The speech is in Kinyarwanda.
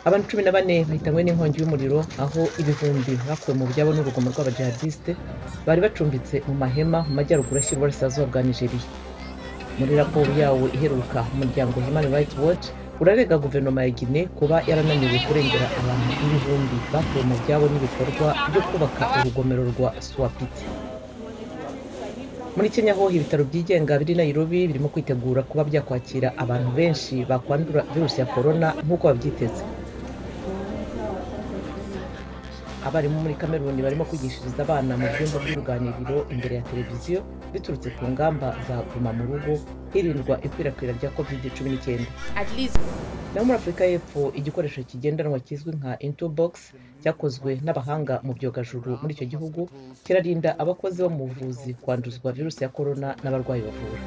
Abantu 14 bahitanywe n'inkongi y'umuriro aho ibihumbi bakuwe mu byabo n'urugomo rw'abajihadiste bari bacumbitse mu mahema mu majyaruguru ashyira uburasirazuba bwa Nigeria. Muri raporo yawo iheruka, umuryango Human Rights Watch urarega guverinoma ya Guinea kuba yarananiwe kurengera abantu ibihumbi bakuwe mu byabo n'ibikorwa byo kubaka urugomero rwa Swapiti. Muri Kenya ho ibitaro byigenga biri Nairobi birimo kwitegura kuba byakwakira abantu benshi bakwandura virusi ya corona nk'uko babyiteze. Abarimu muri Cameroon barimo kwigishiriza abana mu byumba by'uruganiriro imbere ya televiziyo biturutse ku ngamba za guma mu rugo hirindwa ikwirakwira rya COVID-19. Naho muri Afurika y'Epfo igikoresho kigendanwa kizwi nka Intobox cyakozwe n'abahanga mu byogajuru muri icyo gihugu kirarinda abakozi bo mu buvuzi kwanduzwa virusi ya corona n'abarwayi bavura.